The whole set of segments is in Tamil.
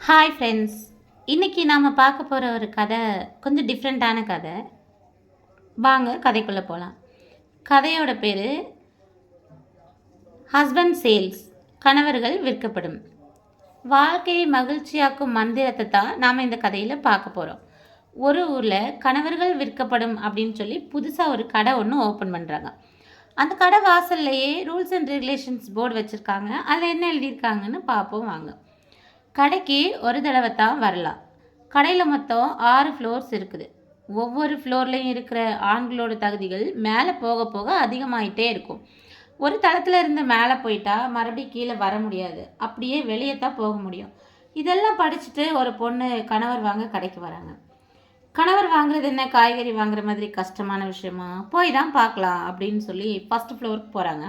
ஹாய் ஃப்ரெண்ட்ஸ், இன்றைக்கி நாம் பார்க்க போகிற ஒரு கதை கொஞ்சம் டிஃப்ரெண்ட்டான கதை. வாங்க கதைக்குள்ளே போகலாம். கதையோட பேர் ஹஸ்பண்ட் சேல்ஸ், கணவர்கள் விற்கப்படும். வாழ்க்கையை மகிழ்ச்சியாக்கும் மந்திரத்தை தான் நாம் இந்த கதையில் பார்க்க போகிறோம். ஒரு ஊரில் கணவர்கள் விற்கப்படும் அப்படின்னு சொல்லி புதுசாக ஒரு கடை ஒன்று ஓப்பன் பண்ணுறாங்க. அந்த கடை வாசல்லையே ரூல்ஸ் அண்ட் ரெகுலேஷன்ஸ் போர்டு வச்சுருக்காங்க. அதில் என்ன எழுதியிருக்காங்கன்னு பார்ப்போம் வாங்க. கடைக்கு ஒரு தடவை தான் வரலாம். கடையில் மொத்தம் 6 ஃப்ளோர்ஸ் இருக்குது. ஒவ்வொரு ஃப்ளோர்லேயும் இருக்கிற ஆண்களோட தகுதிகள் மேலே போக போக அதிகமாகிட்டே இருக்கும். ஒரு தளத்தில் இருந்து மேலே போயிட்டா மறுபடியும் கீழே வர முடியாது, அப்படியே வெளியே தான் போக முடியும். இதெல்லாம் படிச்சுட்டு ஒரு பொண்ணு கணவர் வாங்க கடைக்கு வராங்க. கணவர் வாங்குறது என்ன காய்கறி வாங்குற மாதிரி கஷ்டமான விஷயமா? போய் தான் பார்க்கலாம் அப்படின்னு சொல்லி ஃபஸ்ட்டு ஃப்ளோருக்கு போகிறாங்க.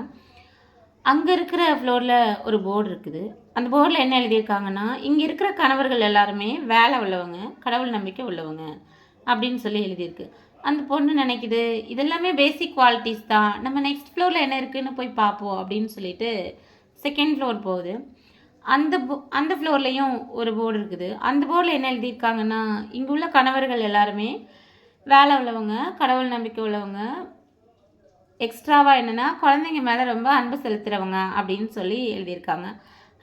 அங்கே இருக்கிற ஃப்ளோரில் ஒரு போர்டு இருக்குது. அந்த போர்டில் என்ன எழுதியிருக்காங்கன்னா, இங்கே இருக்கிற கணவர்கள் எல்லாருமே வேலை உள்ளவங்க, கடவுள் நம்பிக்கை உள்ளவங்க அப்படின்னு சொல்லி எழுதியிருக்கு. அந்த பொண்ணு நினைக்குது, இதெல்லாமே பேசிக் குவாலிட்டிஸ் தான், நம்ம நெக்ஸ்ட் ஃப்ளோரில் என்ன இருக்குதுன்னு போய் பார்ப்போம் அப்படின்னு சொல்லிட்டு செகண்ட் ஃப்ளோர் போகுது. அந்த ஃப்ளோர்லேயும் ஒரு போர்டு இருக்குது. அந்த போர்டில் என்ன எழுதியிருக்காங்கன்னா, இங்கே உள்ள கணவர்கள் எல்லாருமே வேலை உள்ளவங்க, கடவுள் நம்பிக்கை உள்ளவங்க, எக்ஸ்ட்ராவாக என்னென்னா குழந்தைங்க மேலே ரொம்ப அன்பு செலுத்துகிறவங்க அப்படின்னு சொல்லி எழுதியிருக்காங்க.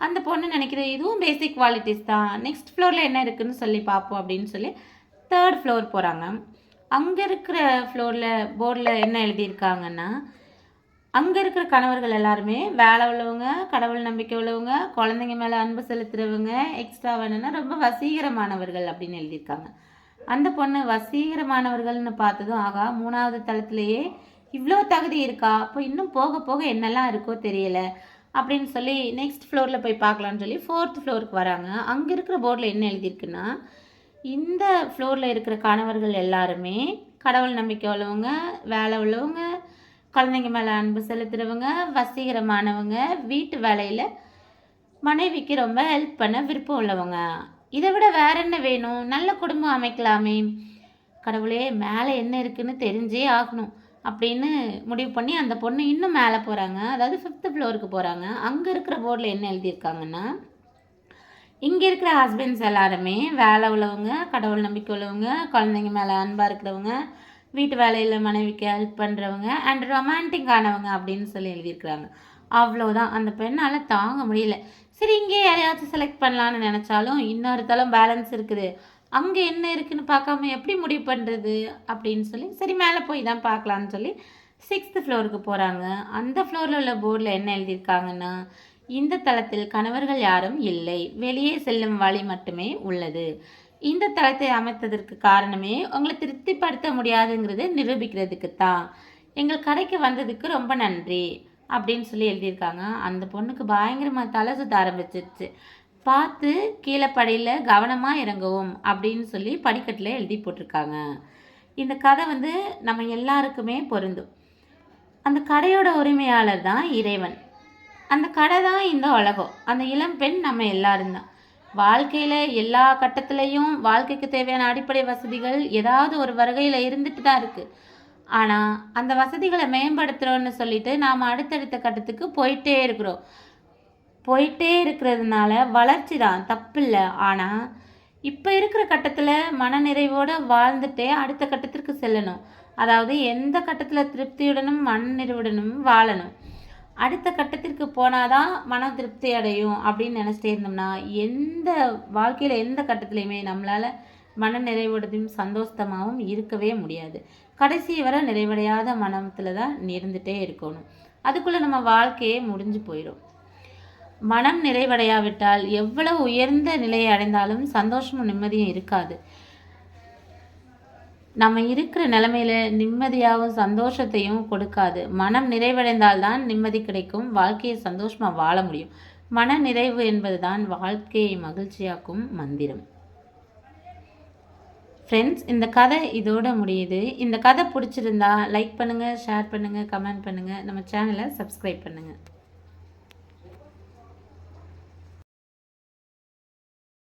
அந்த பொண்ணு நினைக்கிற இதுவும் பேசிக் குவாலிட்டிஸ் தான், நெக்ஸ்ட் ஃப்ளோரில் என்ன இருக்குதுன்னு சொல்லி பார்ப்போம் அப்படின்னு சொல்லி 3rd ஃப்ளோர் போகிறாங்க. அங்கே இருக்கிற ஃப்ளோரில் போர்டில் என்ன எழுதியிருக்காங்கன்னா, அங்கே இருக்கிற கணவர்கள் எல்லாருமே வேலை உள்ளவங்க, கடவுள் நம்பிக்கை உள்ளவங்க, குழந்தைங்க மேலே அன்பு செலுத்துகிறவங்க, எக்ஸ்ட்ரா என்னென்னா ரொம்ப வசீகரமானவர்கள் அப்படின்னு எழுதியிருக்காங்க. அந்த பொண்ணு வசீகரமானவர்கள்னு பார்த்ததும், ஆகா 3வது தளத்திலேயே இவ்வளோ தகுதி இருக்கா, அப்போ இன்னும் போக போக என்னெல்லாம் இருக்கோ தெரியலை அப்படின்னு சொல்லி நெக்ஸ்ட் ஃப்ளோரில் போய் பார்க்கலான்னு சொல்லி 4th ஃப்ளோருக்கு வராங்க. அங்கே இருக்கிற போர்டில் என்ன எழுதியிருக்குன்னா, இந்த ஃப்ளோரில் இருக்கிற கணவர்கள் எல்லாருமே கடவுள் நம்பிக்கை உள்ளவங்க, வேலை உள்ளவங்க, குழந்தைங்க மேலே அன்பு செலுத்துகிறவங்க, வசீகரமானவங்க, வீட்டு வேலையில் மனைவிக்கு ரொம்ப ஹெல்ப் பண்ண விருப்பம் உள்ளவங்க. இதை விட வேற என்ன வேணும்? நல்ல குடும்பம் அமைக்கலாமே. கடவுளே, மேலே என்ன இருக்குன்னு தெரிஞ்சே ஆகணும் அப்படின்னு முடிவு பண்ணி அந்த பொண்ணு இன்னும் மேலே போகிறாங்க. அதாவது 5th ஃப்ளோருக்கு போகிறாங்க. அங்கே இருக்கிற போர்டில் என்ன எழுதியிருக்காங்கன்னா, இங்கே இருக்கிற ஹஸ்பண்ட்ஸ் எல்லாருமே வேலை உள்ளவங்க, கடவுள் நம்பிக்கை உள்ளவங்க, குழந்தைங்க மேலே அன்பாக இருக்கிறவங்க, வீட்டு வேலையில் மனைவிக்கு ஹெல்ப் பண்ணுறவங்க அண்ட் ரொமான்டிக் ஆனவங்க அப்படின்னு சொல்லி எழுதியிருக்கிறாங்க. அவ்வளோதான். அந்த பெண்ணால் தாங்க முடியல. சரி, இங்கே யாரையாச்சும் செலக்ட் பண்ணலான்னு நினச்சாலும் இன்னொரு தளம் பேலன்ஸ் இருக்குது, அங்கே என்ன இருக்குதுன்னு பார்க்காம எப்படி முடிவு பண்ணுறது அப்படின்னு சொல்லி சரி மேலே போய் தான் பார்க்கலான்னு சொல்லி 6th ஃப்ளோருக்கு போகிறாங்க. அந்த ஃப்ளோரில் உள்ள போர்டில் என்ன எழுதியிருக்காங்கன்னா, இந்த தளத்தில் கணவர்கள் யாரும் இல்லை, வெளியே செல்லும் வழி மட்டுமே உள்ளது. இந்த தளத்தை அமைத்ததற்கு காரணமே உங்களை திருப்திப்படுத்த முடியாதுங்கிறத நிரூபிக்கிறதுக்கு தான். எங்கள் கடைக்கு வந்ததுக்கு ரொம்ப நன்றி அப்படின்னு சொல்லி எழுதியிருக்காங்க. அந்த பொண்ணுக்கு பயங்கரமாக தலை சுத்த ஆரம்பிச்சிருச்சு. பார்த்து கீழே படியில் கவனமாக இறங்கவும் அப்படின்னு சொல்லி படிக்கட்டில் எழுதி போட்டிருக்காங்க. இந்த கதை நம்ம எல்லாருக்குமே பொருந்தும். அந்த கடையோட உரிமையாளர் தான் இறைவன், அந்த கடை தான் இந்த உலகம், அந்த இளம்பெண் நம்ம எல்லாரும் தான். வாழ்க்கையில் எல்லா கட்டத்துலேயும் வாழ்க்கைக்கு தேவையான அடிப்படை வசதிகள் ஏதாவது ஒரு வகையில் இருந்துட்டு தான் இருக்குது. ஆனால் அந்த வசதிகளை மேம்படுத்துகிறோன்னு சொல்லிட்டு நாம் அடுத்தடுத்த கட்டத்துக்கு போயிட்டே இருக்கிறதுனால வளர்ச்சி தான், தப்பில்லை. ஆனால் இப்போ இருக்கிற கட்டத்தில் மனநிறைவோடு வாழ்ந்துட்டே அடுத்த கட்டத்திற்கு செல்லணும். அதாவது எந்த கட்டத்தில் திருப்தியுடனும் மனநிறைவுடனும் வாழணும். அடுத்த கட்டத்திற்கு போனாதான் மன திருப்தி அடையும் அப்படின்னு நினச்சிட்டே இருந்தோம்னா வாழ்க்கையில் எந்த கட்டத்துலையுமே நம்மளால் மன நிறைவுடையும் சந்தோஷமாகவும் இருக்கவே முடியாது. கடைசி வரை நிறைவடையாத மனத்தில் தான் இருந்துகிட்டே இருக்கணும். அதுக்குள்ளே நம்ம வாழ்க்கையே முடிஞ்சு போயிடும். மனம் நிறைவடையாவிட்டால் எவ்வளவு உயர்ந்த நிலையை அடைந்தாலும் சந்தோஷமும் நிம்மதியும் இருக்காது. நம்ம இருக்கிற நிலைமையில நிம்மதியாகவும் சந்தோஷத்தையும் கொடுக்காது. மனம் நிறைவடைந்தால்தான் நிம்மதி கிடைக்கும், வாழ்க்கையை சந்தோஷமாக வாழ முடியும். மன நிறைவு என்பது தான் வாழ்க்கையை மகிழ்ச்சியாக்கும் மந்திரம். ஃப்ரெண்ட்ஸ், இந்த கதை இதோட முடியுது. இந்த கதை பிடிச்சிருந்தா லைக் பண்ணுங்கள், ஷேர் பண்ணுங்கள், கமெண்ட் பண்ணுங்கள், நம்ம சேனலை சப்ஸ்கிரைப் பண்ணுங்கள்.